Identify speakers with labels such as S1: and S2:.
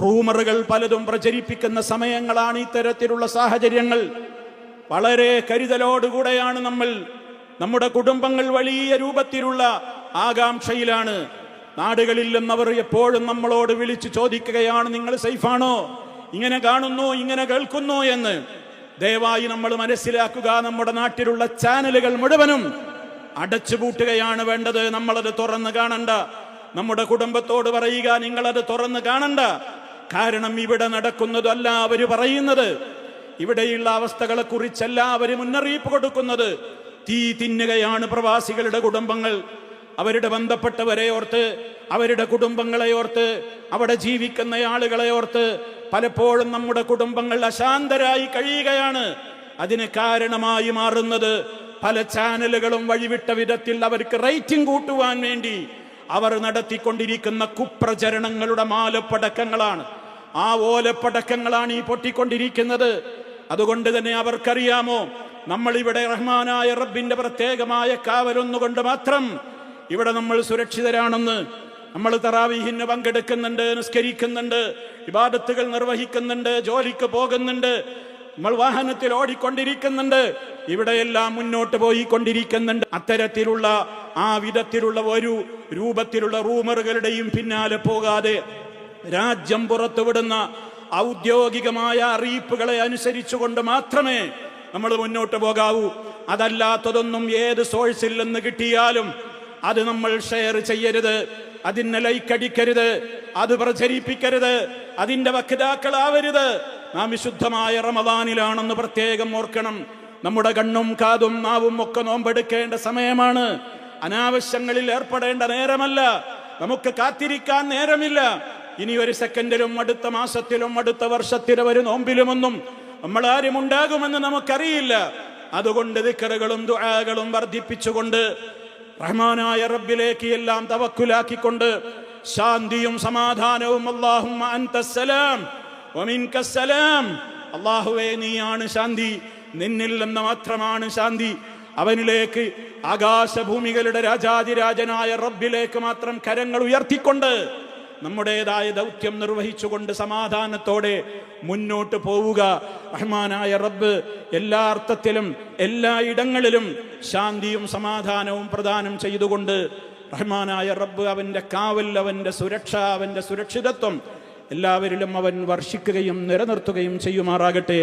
S1: റൂമറുകൾ പലതും പ്രചരിപ്പിക്കുന്ന സമയങ്ങളാണ് ഇത്തരത്തിലുള്ള സാഹചര്യങ്ങൾ. വളരെ കരുതലോടുകൂടെയാണ് നമ്മൾ. നമ്മുടെ കുടുംബങ്ങൾ വലിയ രൂപത്തിലുള്ള ആകാംക്ഷയിലാണ്. നാടുകളിൽ നിന്നവർ എപ്പോഴും നമ്മളോട് വിളിച്ചു ചോദിക്കുകയാണ്, നിങ്ങൾ സേഫാണോ, ഇങ്ങനെ കാണുന്നു, ഇങ്ങനെ കേൾക്കുന്നു എന്ന്. ദയവായി നമ്മൾ മനസ്സിലാക്കുക, നമ്മുടെ നാട്ടിലുള്ള ചാനലുകൾ മുഴുവനും അടച്ചുപൂട്ടുകയാണ് വേണ്ടത്. നമ്മളത് തുറന്ന് കാണണ്ട. നമ്മുടെ കുടുംബത്തോട് പറയുക, നിങ്ങളത് തുറന്ന് കാണണ്ട. കാരണം ഇവിടെ നടക്കുന്നതല്ല അവർ പറയുന്നത്. ഇവിടെയുള്ള അവസ്ഥകളെ കുറിച്ചല്ല അവർ മുന്നറിയിപ്പ് കൊടുക്കുന്നത്. തീ തിന്നുകയാണ് പ്രവാസികളുടെ കുടുംബങ്ങൾ. അവരുടെ ബന്ധപ്പെട്ടവരെ ഓർത്ത്, അവരുടെ കുടുംബങ്ങളെ ഓർത്ത്, അവിടെ ജീവിക്കുന്ന ആളുകളെ ഓർത്ത് പലപ്പോഴും നമ്മുടെ കുടുംബങ്ങൾ അശാന്തരായി കഴിയുകയാണ്. അതിന് കാരണമായി മാറുന്നത് പല ചാനലുകളും വഴിവിട്ട വിധത്തിൽ അവർക്ക് റേറ്റിംഗ് കൂട്ടുവാൻ വേണ്ടി അവർ നടത്തിക്കൊണ്ടിരിക്കുന്ന കുപ്രചരണങ്ങളുടെ മാലപ്പടക്കങ്ങളാണ്. ആ ഓലപ്പടക്കങ്ങളാണ് ഈ പൊട്ടിക്കൊണ്ടിരിക്കുന്നത്. അതുകൊണ്ട് തന്നെ അവർക്കറിയാമോ, നമ്മളിവിടെ റഹ്മാനായ റബ്ബിന്റെ പ്രത്യേകമായ കാവലൊന്നുകൊണ്ട് മാത്രം ഇവിടെ നമ്മൾ സുരക്ഷിതരാണെന്ന്. നമ്മൾ തറാവീഹിന് പങ്കെടുക്കുന്നുണ്ട്, നിസ്കരിക്കുന്നുണ്ട്, ഇബാദത്തുകൾ നിർവഹിക്കുന്നുണ്ട്, ജോലിക്ക് പോകുന്നുണ്ട്, നമ്മൾ വാഹനത്തിൽ ഓടിക്കൊണ്ടിരിക്കുന്നുണ്ട്, ഇവിടെയെല്ലാം മുന്നോട്ട് പോയിക്കൊണ്ടിരിക്കുന്നുണ്ട്. അത്തരത്തിലുള്ള ആ വിധത്തിലുള്ള ഒരു രൂപത്തിലുള്ള റൂമറുകളുടെയും പിന്നാലെ പോകാതെ രാജ്യം പുറത്തുവിടുന്ന ഔദ്യോഗികമായ അറിയിപ്പുകളെ അനുസരിച്ചുകൊണ്ട് മാത്രമേ നമ്മൾ മുന്നോട്ട് പോകാവൂ. അതല്ലാത്തതൊന്നും ഏത് സോഴ്സിൽ നിന്ന് കിട്ടിയാലും അത് നമ്മൾ ഷെയർ ചെയ്യരുത്, അതിന് ലൈക്ക് അടിക്കരുത്, അത് പ്രചരിപ്പിക്കരുത്, അതിന്റെ വക്താക്കളാവരുത്. നാം വിശുദ്ധമായ റമദാനിലാണെന്ന് പ്രത്യേകം ഓർക്കണം. നമ്മുടെ കണ്ണും കാതും നാവും ഒക്കെ നോമ്പെടുക്കേണ്ട സമയമാണ്. അനാവശ്യങ്ങളിൽ ഏർപ്പെടേണ്ട നേരമല്ല. നമുക്ക് കാത്തിരിക്കാൻ നേരമില്ല. ഇനി ഒരു സെക്കൻഡിലും അടുത്ത മാസത്തിലും അടുത്ത വർഷത്തിലും ഒരു നോമ്പിലുമൊന്നും നമ്മൾ ആരും ഉണ്ടാകുമെന്ന് നമുക്കറിയില്ല. അതുകൊണ്ട് ദിക്റുകളും ദുആകളും വർദ്ധിപ്പിച്ചുകൊണ്ട് റഹ്മാനായ റബ്ബിലേക്ക് എല്ലാം തവക്കുലാക്കിക്കൊണ്ട് ശാന്തിയും സമാധാനവും, അല്ലാഹുമ്മ അൻതസ്സലാം വമിൻകസ്സലാം, അല്ലാഹുവേ നീയാണ് ശാന്തി, നിന്നിൽ നിന്ന് മാത്രമാണ് ശാന്തി. അവനിലേക്ക്, ആകാശഭൂമികളുടെ രാജാതിരാജനായ റബ്ബിലേക്ക് മാത്രം കരങ്ങൾ ഉയർത്തിക്കൊണ്ട് നമ്മുടേതായ ദൗത്യം നിർവഹിച്ചുകൊണ്ട് സമാധാനത്തോടെ മുന്നോട്ട് പോവുക. റഹ്മാനായ റബ്ബ് എല്ലാ അർത്ഥത്തിലും എല്ലാ ഇടങ്ങളിലും ശാന്തിയും സമാധാനവും പ്രദാനം ചെയ്തുകൊണ്ട് റഹ്മാനായ റബ്ബ് അവന്റെ കാവൽ, അവന്റെ സുരക്ഷ, അവന്റെ സുരക്ഷിതത്വം എല്ലാവരിലും അവൻ വർഷിക്കുകയും നിലനിർത്തുകയും ചെയ്യുമാറാകട്ടെ.